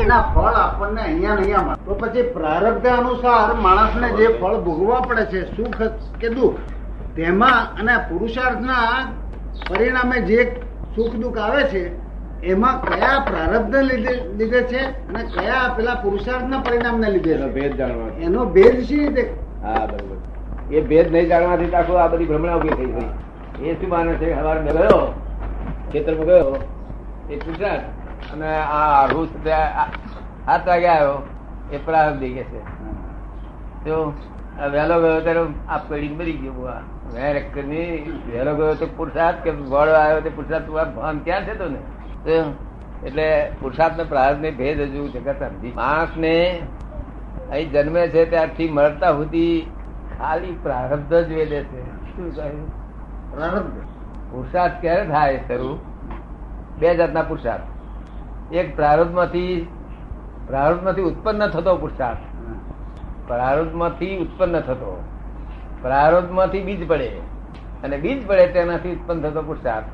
એના ફળ આપણને અહીંયા ને અહીંયા મળે. તો પછી પ્રારબ્ધ અનુસાર માણસને જે ફળ ભોગવવા પડે છે, સુખ કે દુઃખ, તેમાં અને પુરુષાર્થના પરિણામે જે સુખ દુઃખ આવે છે એમાં કયા પ્રારબ્ધ લીધે છે અને કયા પેલા પુરુષાર્થના પરિણામને લીધે એનો છે, ભેદ જાણવા. એનો ભેદ શી રીતે? હા, બરોબર. એ ભેદ નહીં જાણવાથી તો આખું આ બધી ભ્રમણા ઉભી થઈ ગઈ. એ શું માને છે? સવારે મેં ગયો ખેતરમાં ગયો એ પુરુષાર્થ, અને આ હું 7 વાગે આવ્યો એ પ્રારંભ થઈ ગયા છે. તો વહેલો ગયો ત્યારે આ પેઢી મરી ગયું. બુઆ વહેલો ગયો તો પુરુષાર્થ કે વડો આવ્યો તે પુરુષાર્થ ભાન ક્યાં છે? તો ને એટલે પુરુષાર્થ ને પ્રારંભ ને ભેદ હજુ જગત સમજી. માણસ ને અહીં જન્મે છે ત્યારથી મળતા સુધી ખાલી પ્રારબ્ધ જ વેદે છે. શું કહ્યું? પ્રારબ્ધ. પુરુષાર્થ ક્યારે થાય શરૂ? 2 જાતના પુરુષાર્થ. એક પ્રારબ્ધમાંથી ઉત્પન્ન થતો પુરુષાર્થ. પ્રારબ્ધમાંથી ઉત્પન્ન થતો, પ્રારબ્ધમાંથી બીજ પડે અને બીજ પડે તેનાથી ઉત્પન્ન થતો પુરુષાર્થ.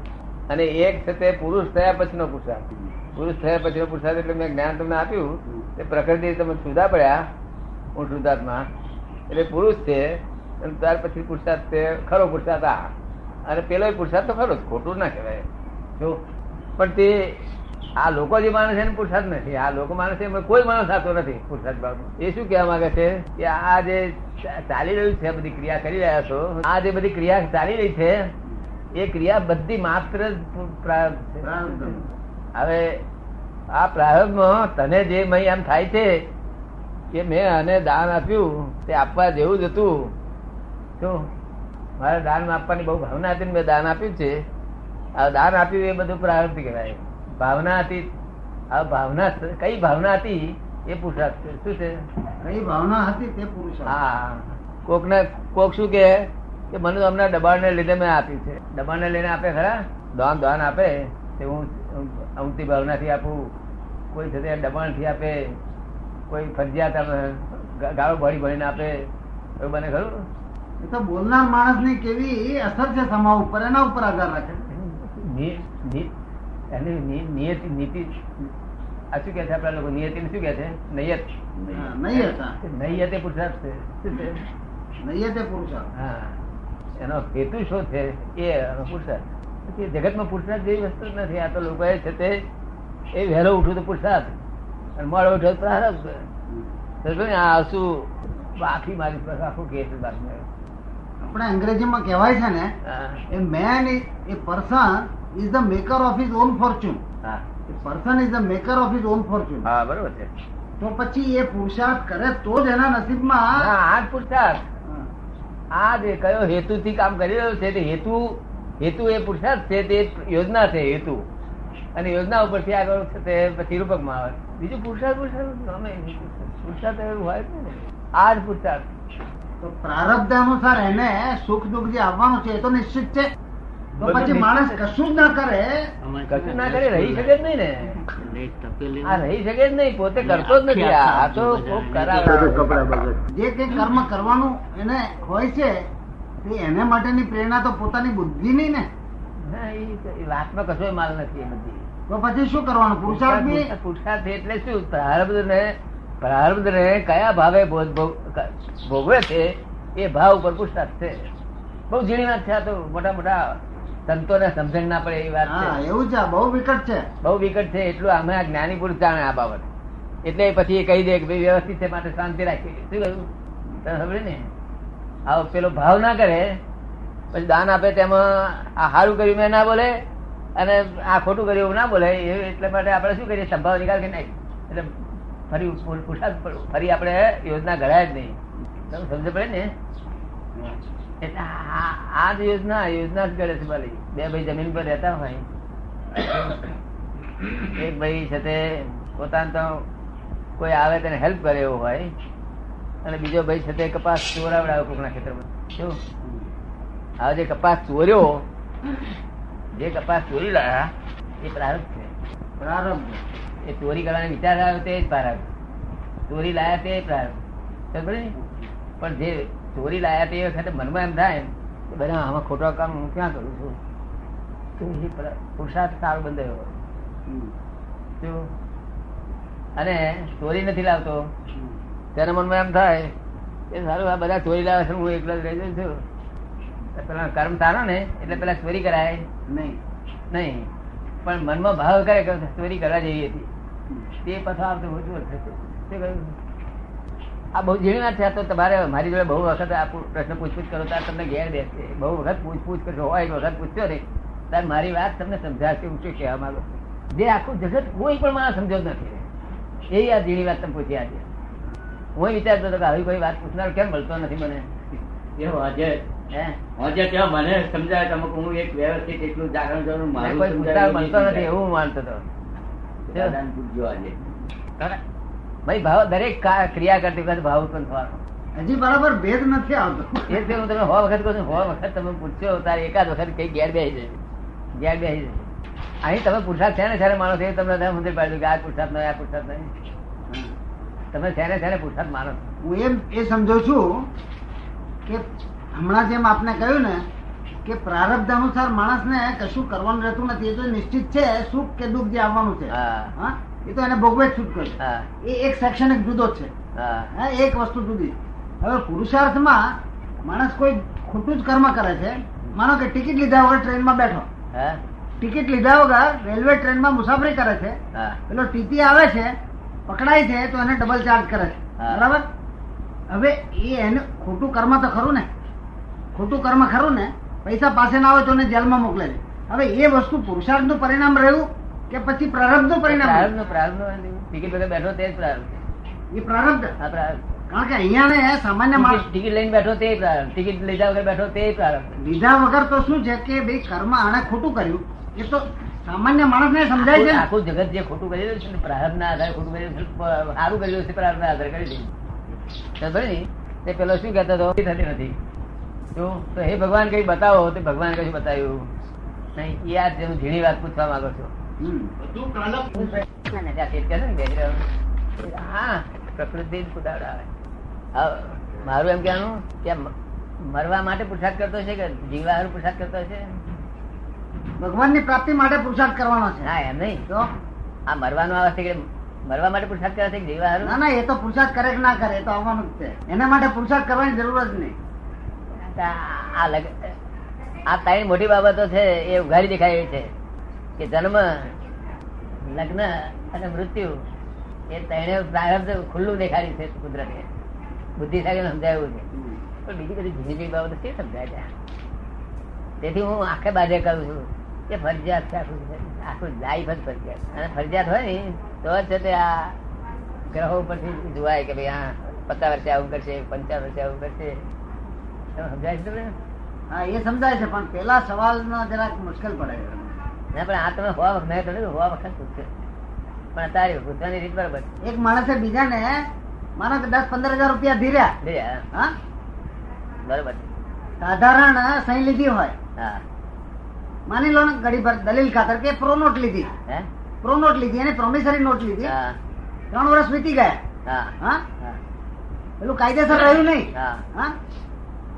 અને એક છે તે પુરુષ થયા પછીનો પુરુષાર્થ. પુરુષ થયા પછીનો પુરુષાર્થ એટલે મેં જ્ઞાન તમને આપ્યું તે પ્રકૃતિ તમે સુધા પડ્યા, હું શુદ્ધાત્મા એટલે પુરુષ છે, અને ત્યાર પછી પુરુષાર્થ છે ખરો પુરુષાર્થ આ. અને પેલો પુરુષાર્થ તો ખરો જ, ખોટું ના કહેવાય. જો પણ તે આ લોકો જે માણસ છે એને પુરુષાર્થ નથી. આ લોકો માણસ છે એમાં કોઈ માણસ થતો નથી પુરુષાર્થ બાબત. એ શું કહેવા માંગે છે કે આ જે ચાલી રહ્યું છે, બધી ક્રિયા કરી રહ્યા છો, આ જે બધી ક્રિયા ચાલી રહી છે એ ક્રિયા બધી માત્ર પ્રારબ્ધ છે. હવે આ પ્રારબ્ધમાં તને જે એમ થાય છે કે મેં આને દાન આપ્યું તે આપવા જેવું જ હતું, શું મારે દાન આપવાની બહુ ભાવના હતી, મેં દાન આપ્યું છે, આ દાન આપ્યું એ બધું પ્રારબ્ધ કહેવાય. ભાવના હતી. આ ભાવના કઈ ભાવના હતી એ પુરુષાર્થ છે. શું છે? કઈ ભાવના હતી તે પુરુષાર્થ. હા, કોક શું કે મને તો હમણાં દબાણને લીધે મેં આપ્યું છે. દબાણને લઈને આપે ખરા? દાન આપે તે હું અમતી ભાવનાથી આપું, કોઈ છે દબાણથી આપે, કોઈ ફરજિયાત ગાળો ભણીને આપે, એવું બને ખરું? એ તો બોલનાર માણસ ની કેવી અસર છે સમા ઉપર, એના ઉપર આધાર રાખે. નિયતિ નીતિ આ શું કે છે આપડા લોકો? નિયતિ શું કે છે? નૈયત. નૈયતે પુરુષાર્થ છે. શું છે? નૈયતે પુરુષાર્થ. હા, એનો હેતુ શું છે એ પુરુષાર્થ. જગતમાં પુરુષાર્થ જેવી વસ્તુ જ નથી. આ તો લોકો છે તે એ વહેલો ઉઠું તો પુરુષાર્થ અને મોડો ઉઠ્યો પ્રારબ્ધ. આ શું આખી મારી આખું કે છે બાતમી. આપણે અંગ્રેજીમાં કહેવાય છે ને, a man a person is the maker of his own fortune. હા, person is the maker of his own fortune. હા, બરોબર છે. તો પછી એ પુરુષાર્થ કરે તો જ એના નસીબમાં. આ જ પુરુષાર્થ. આ જે કયો હેતુ થી કામ કરી રહ્યો છે તે હેતુ એ પુરુષાર્થ છે, તે યોજના છે હેતુ. અને યોજના ઉપરથી આગળ છે તે પછી રૂપકમાં આવે. બીજું પુરુષાર્થ પુરુષાર્થ એવું હોય ને. આ જ પુરુષાર્થ. તો પ્રારબ્ધ અનુસાર એને સુખ દુઃખ જે આવવાનું છે એ તો નિશ્ચિત છે. તો પછી માણસ કશું જ ના કરે, રહી શકે જ નહીં ને. આ રહી શકે જ નહીં, પોતે કરતો જ નથી. આ તો ખૂબ કરાવે. જે કઈ કર્મ કરવાનું એને હોય છે એને માટેની પ્રેરણા તો પોતાની બુદ્ધિ નહીં ને. એ વાતમાં કશો માલ નથી એ બધી. તો પછી શું કરવાનું? પુરુષાર્થ બી પુરુષાર્થ એટલે શું? પ્રારબ્ધ ને કયા ભાવે ભોગવે છે એ ભાવ ઉપર પુરુષાર્થ છે. બહુ ઝીણી વાત છે. આ તો મોટા મોટા સંતો ને સમજણ ના પડે એવી વાત છે. એવું છે, બહુ વિકટ છે, બહુ વિકટ છે. એટલું અમે આ જ્ઞાની પુરુષ જાણે આ બાબત. એટલે પછી એ કહી દે કે ભાઈ વ્યવસ્થિત છે માટે શાંતિ રાખી. શું કહ્યું? તમે ખબર ને? આવો પેલો ભાવ ના કરે પછી દાન આપે તેમાં આ સારું કર્યું મેં ના બોલે અને આ ખોટું કર્યું એવું ના બોલે. એટલે માટે આપણે શું કરીએ? સંભાવ નિકાલ કરી નાખી. એટલે ફરી પુરુષાર્થ ફરી આપણે યોજના ઘડાય જ નહીં. તમે સમજ પડે ને? એટલે આ જ યોજના જ કરે છે. ભલે 2 ભાઈ જમીન પર રહેતા હોય, એક ભાઈ છે તે પોતાને તો કોઈ આવે તેને હેલ્પ કરે એવો હોય, અને બીજો ભાઈ છે તે કપાસ ચોરાવડાવે કોકના ખેતરમાં. શું હવે જે કપાસ ચોર્યો, જે કપાસ ચોરી લાયા એ પ્રારબ્ધ છે. પ્રારબ્ધ એ ચોરી કરવાનો વિચાર આવ્યો તે જ પ્રારબ્ધ. ચોરી લાયા તે પ્રારબ્ધ. પણ જે ચોરી લાયા તે વખતે મનમાં એમ થાય કે બધા આમાં ખોટો કામ હું ક્યાં કરું છું, તો એ પુરુષાર્થ સારો બંધાયો. અને ચોરી નથી લાવતો, તેના મનમાં એમ થાય કે સારું આ બધા ચોરી લાવે છે, હું એકલો જ રહી જાઉં છું. પેલા કર્મ સારો ને એટલે પેલા ચોરી કરાય નહીં. નહીં, પણ મનમાં ભાવ કરે કે ચોરી કરવા જેવી હતી, તે પાછો આવતો ઓછું થશે. શું કહ્યું? આ બહુ ઝીણી વાત છે. આ તો તમારે મારી જોડે બહુ વખત આ પ્રશ્ન પૂછપૂછ કરો ત્યારે તમને ઘેર બેસશે. બહુ વખત પૂછપૂછ કરશો, હોય એક વખત પૂછશો ને ત્યારે મારી વાત તમને સમજાશે. હું શું કહેવા માંગુ જે આખું જગત કોઈ પણ માણસ સમજો નથી, એ આ ઝીણી વાત તમે પૂછી આજે. હું વિચારતો હતો કે આવી કોઈ વાત પૂછનાર કેમ મળતો નથી મને. મને સમજાય તમે હું એક વ્યવસ્થિત એટલું જાગરણ જરૂર કોઈ પૂછનાર મળતો નથી એવું હું માનતો હતો. ભાઈ ભાવ દરેક ક્રિયા કરતી વખતે ભાવ ઉત્પન્ન થવાનો. હજી બરાબર ભેદ નથી આવતો. એ છે હું તમે 100 વખત કહું છું, 100 વખત તમે પૂછશો તારે એકાદ વખત કઈ ઘેર બેસી જશે, ઘેર બેસી જશે. અહીં તમે પુરુષાર્થ છે ને ત્યારે માણસ એ તમને સમજ પાડ્યું કે આ પુરુષાર્થ નહીં, આ પુરુષાર્થ નહીં. તમે છે ને પુરુષાર્થ માનો. હું એ સમજુ છું કે હમણાં જેમ આપને કહ્યું ને કે પ્રારબ્ધ અનુસાર માણસને કશું કરવાનું રહેતું નથી. એ તો નિશ્ચિત છે સુખ કે દુઃખ જે આવવાનું છે, હા એ તો એને ભોગવે જ છૂટકો છે. એ એક સેક્શન એક જુદો જ છે, એક વસ્તુ જુદી. હવે પુરુષાર્થમાં માણસ કોઈ ખોટું જ કર્મ કરે છે. માનો કે ટિકિટ લીધા વગર ટ્રેનમાં બેઠો, ટિકિટ લીધા વગર રેલવે ટ્રેનમાં મુસાફરી કરે છે, પેલો ટીટી આવે છે પકડાય છે તો એને ડબલ ચાર્જ કરે છે, બરાબર. હવે એ એને ખોટું કર્મ તો ખરું ને, ખોટું કર્મ ખરું ને. પૈસા પાસે ના આવે તો એને જેલમાં મોકલે છે. હવે એ વસ્તુ પુરુષાર્થ નું પરિણામ રહ્યું કે પછી પ્રારબ્ધ નું પરિણામ? પ્રારબ્ધ ટિકિટ વગર બેઠો તે જ પ્રારબ્ધ. એ પ્રારબ્ધ. કારણ કે અહીંયા ને સામાન્ય માણસ ટિકિટ લઈને બેઠો તે પ્રારબ્ધ, ટિકિટ લીધા વગર બેઠો તે પ્રારબ્ધ. લીધા વગર તો શું છે કે ભાઈ કર્મ આને ખોટું કર્યું એ તો સામાન્ય માણસ ને સમજાય છે. આખું જગત જે ખોટું કરી રહ્યું છે ને પ્રારબ્ધ ના આધારે ખોટું કરી રહ્યું છે, સારું કરી રહ્યું છે પ્રારબ્ધ ના આધારે કરી દીધું. તે પેલો શું કહેતો હતો થતી નથી તો હે ભગવાન કઈ બતાવો, તો ભગવાન કશું બતાવ્યું નહીં. એ આ ઝીણી વાત પૂછવા માંગો છો. હા પ્રકૃતિ જ કુદાવડાવે. મારું એમ કહેવાનું કે મરવા માટે પુરુષાર્થ કરતો છે કે જીવવા હારું પુરુષાર્થ કરતો છે? ભગવાન ની પ્રાપ્તિ માટે પુરુષાર્થ કરવાનો છે. હા એમ નહીં તો આ મરવાનો આવે છે કે મરવા માટે પુરુષાર્થ કરે છે કે જીવવા હારું? ના એ તો પુરુષાર્થ કરે કે ના કરે એ તો આવવાનું જ છે. એના માટે પુરુષાર્થ કરવાની જરૂર જ નહીં. આ ત્રણ મોટી બાબતો છે એ ઉઘાડી દેખાય એવી છે કે જન્મ, લગ્ન અને મૃત્યુ એ ત્રણે પ્રારબ્ધ ખુલ્લું દેખાડ્યું છે કુદરતે. બુદ્ધિશાળી સમજાયું છે, પણ બીજી બધી જુદી જુદી બાબતો છે સમજાય છે. તેથી હું આખે બાજે કરું છું કે ફરજિયાત છે, આખું લાઈફ જ ફરજિયાત. અને ફરજિયાત હોય ને તો જ છે તે આ ગ્રહો ઉપરથી જોવાય કે ભાઈ હા 50 વર્ષે આવું કરશે, 55 વર્ષે આવું કરશે. સમજાય છે તમને? હા એ સમજાય છે, પણ પેલા સવાલ જરાક મુશ્કેલ પડે. ના પણ આ તમે 100 વખત પૂછશે, પણ અત્યારે પૂછવાની રીત બરાબર. એક માણસે બીજાને માનો કે 10-15 હજાર રૂપિયા ધીર્યા, હા બરોબર, સાધારણ સહી લીધી હોય, હા માની લો ને ઘડી ભર દલીલ ખાતર કે પ્રો નોટ લીધી, પ્રો નોટ લીધી અને પ્રોમિસરી નોટ લીધી, 3 વર્ષ વીતી ગયા, હા પેલું કાયદેસર રહ્યું નહીં, હા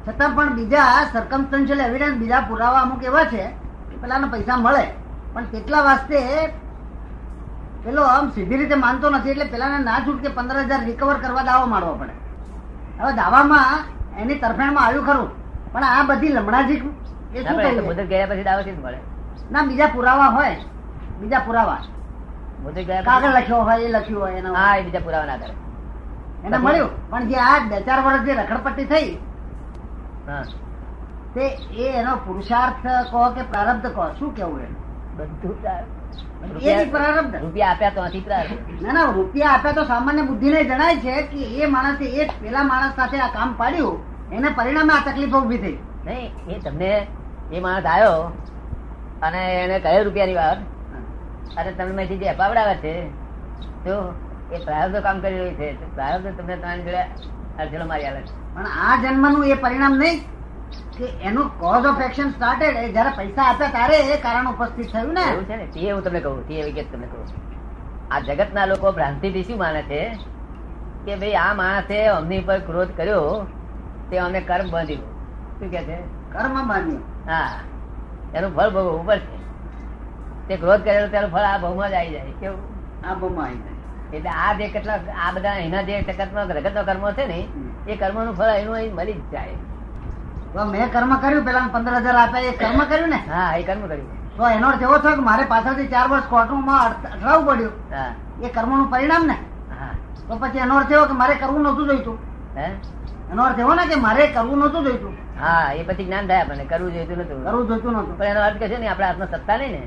છતાં પણ બીજા સર્કમસ્ટન્શિયલ એવિડન્સ, બીજા પુરાવા અમુક એવા છે કે પેલાને પૈસા મળે, પણ તેટલા વાસ્તે પેલો આમ સીધી રીતે માનતો નથી, એટલે પેલાને ના છૂટકે 15,000 રિકવર કરવા દાવો માંડવો પડે. હવે દાવામાં એની તરફેણમાં આવ્યું ખરું, પણ આ બધી લમણાજી એ શું કહે મુદત ગયા પછી દાવો થી મળે ના, બીજા પુરાવા હોય, બીજા પુરાવા મુદત ગયા કાગળ લખ્યો હોય, એ લખ્યું હોય એના, હા એ બીજા પુરાવા ના કરે એને મળ્યું. પણ જે આ 2-4 વર્ષ જે રખડપટ્ટી થઈ તે એ એનો પુરુષાર્થ કહો કે પ્રારબ્ધ કહો, શું કેવું? એ બધું પ્રારબ્ધ. રૂપિયા આપ્યા તો નથી પ્રારબ્ધ. ના રૂપિયા આપ્યા તો સામાન્ય બુદ્ધિને જણાય છે કે એ માણસે એ પેલા માણસ સાથે આ કામ પાડ્યું, એને પરિણામે આ તકલીફો ઉભી થઈ. નહીં એ તમને એ માણસ આવ્યો અને એને કહ્યું રૂપિયાની વાત, અને તમે જે અપાવડાવે છે તો એ પ્રારબ્ધ કામ કરી રહ્યું છે. પ્રારબ્ધ તમને તમારી જોડે અડધેલો મારી આવે છે. પણ આ જન્મનું એ પરિણામ નહીં કે એનું કોઝ ઓફ એક્શન સ્ટાર્ટેડ જયારે પૈસા આપ્યા ત્યારે એ કારણ ઉપસ્થિત થયું ને. એવું છે ને, તે હું તમને કહું, તે એવી કે તમને કહું, આ જગતના લોકો ભ્રાંતિથી શું માને છે કે ભાઈ આ માણસે અમની પર ક્રોધ કર્યો તે અમને કર્મ બાંધ્યું. શું કે છે? કર્મ બાંધ્યું. હા એનું ફળ ભોગવવું પડશે. તે ક્રોધ કરેલો તેનું ફળ આ ભાવમાં જ આવી જાય. કેવું? આ ભાવમાં આવી જાય. એટલે આ જે કેટલા આ બધા એના જે જગતનો કર્મો છે ને એ કર્મોનું ફળ એનું અહીં મળી જ જાય. તો મેં કર્મ કર્યું, પેલા 15,000 આપ્યા, એ કર્મ કર્યું ને? હા, એ કર્મ કર્યું. તો એનો અર્થ એવો થયો કે મારે પાછળથી 4 વર્ષ કોર્ટમાં અટકાવવું પડ્યું, હા એ કર્મનું પરિણામ ને? હા તો પછી એનો અર્થ એવો કે મારે કરવું નહોતું જોઈતું. હે એનો અર્થ એવો ને કે મારે કરવું નહોતું જોઈતું, હા, એ પછી જ્ઞાન થાય આપણને કરવું જોઈતું નતું. કરવું જોઈતું નહોતું. પણ એનો અર્થ કે છે ને આપણા હાથમાં સત્તા નહીં ને,